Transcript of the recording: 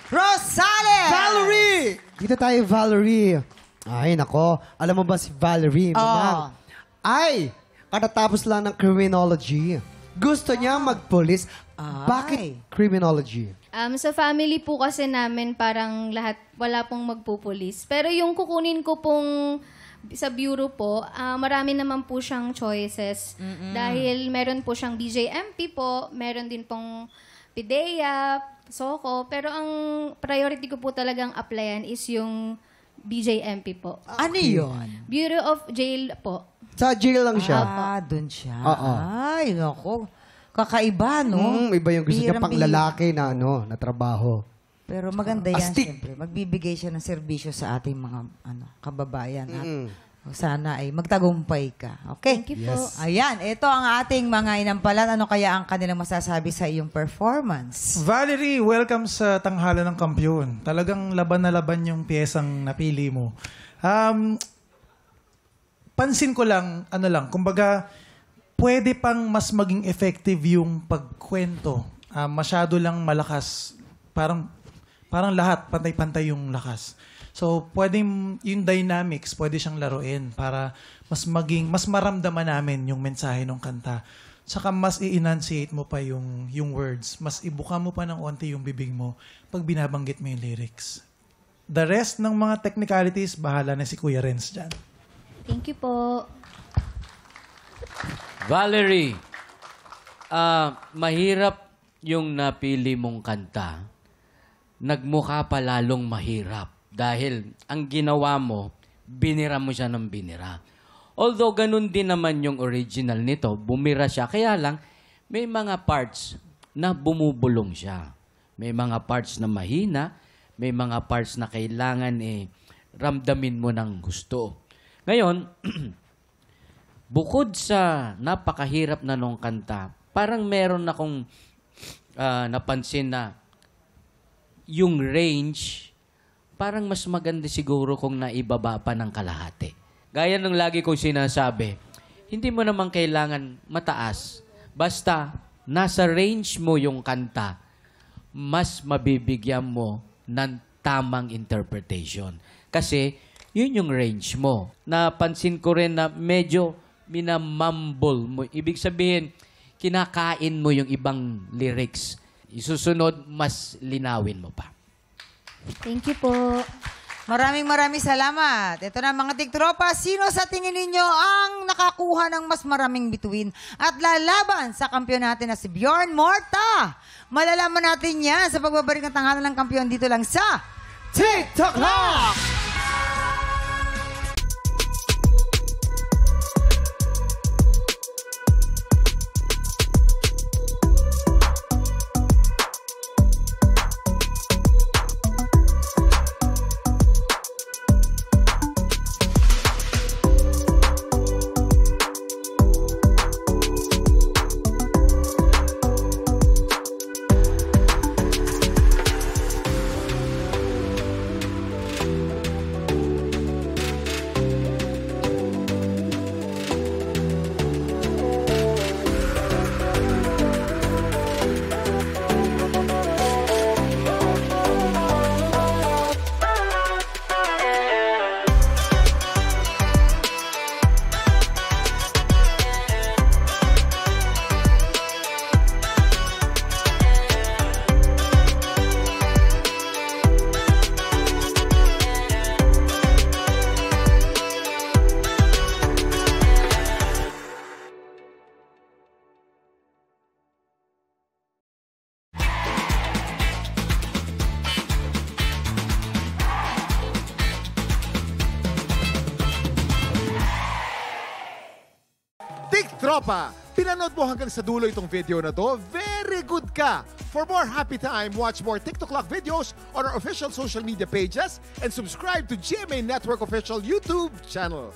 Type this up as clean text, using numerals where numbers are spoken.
Rosales! Valerie! Dito tayo, Valerie. Ay, nako. Alam mo ba si Valerie, Mama? Ay, katatapos lang ng criminology. Gusto niya mag-police. Bakit criminology? Sa family po kasi namin parang lahat, wala pong magpupulis. Pero yung kukunin ko pong sa bureau po, marami naman po siyang choices. Dahil meron po siyang BJMP po, meron din pong PIDEA, SOCO. Pero ang priority ko po talagang applyan is yung BJMP po. Ano yun? Bureau of Jail po. Sa jail lang siya. Doon siya. Oo. Ay, naku. Kakaiba, no? Iba yung gusto niya pang Bihirang-bihira. lalaki na trabaho. Pero maganda yan, Astig. siyempre. Magbibigay siya ng serbisyo sa ating mga kababayan. At sana ay magtagumpay ka. Okay? Thank you po. Ayan, ito ang ating mga inampalan. Ano kaya ang kanilang masasabi sa iyong performance? Valerie, welcome sa Tanghalan ng Kampiyon. Talagang laban na laban yung piyesang napili mo. Pansin ko lang, kumbaga, pwede pang mas maging effective yung pagkwento. Masyado lang malakas. Parang lahat, pantay-pantay yung lakas. So, pwedeng yung dynamics, pwede siyang laruin para mas maramdaman namin yung mensahe ng kanta. Saka mas i-enunciate mo pa yung words. Mas ibuka mo pa ng onti yung bibig mo pag binabanggit mo yung lyrics. The rest ng mga technicalities, bahala na si Kuya Renz dyan. Thank you po. Valerie, mahirap yung napili mong kanta. Nagmukha pa lalong mahirap dahil ang ginawa mo, binira mo siya ng binira. Although ganun din naman yung original nito, bumira siya. Kaya lang, may mga parts na bumubulong siya. May mga parts na mahina, may mga parts na kailangan ramdamin mo ng gusto. Ngayon, bukod sa napakahirap na nung kanta, parang meron akong napansin na yung range, parang mas maganda siguro kung naibaba pa ng kalahati. Gaya ng lagi kong sinasabi, hindi mo naman kailangan mataas. Basta nasa range mo yung kanta, mas mabibigyan mo ng tamang interpretation. Kasi yun yung range mo. Napansin ko rin na medyo minamumble mo. Ibig sabihin, kinakain mo yung ibang lyrics. Isusunod, mas linawin mo pa. Thank you po. Maraming salamat. Ito na mga tiktropa. Sino sa tingin ninyo ang nakakuha ng mas maraming bituin at lalaban sa kampiyon natin na si Bjorn Morta? Malalaman natin yan sa pagbabalik ng tanghalan ng kampiyon dito lang sa TikTok Lock! Tropa, pinanood mo hanggang sa dulo itong video na to? Very good ka! For more happy time, watch more TikTok Lock videos on our official social media pages and subscribe to GMA Network official YouTube channel.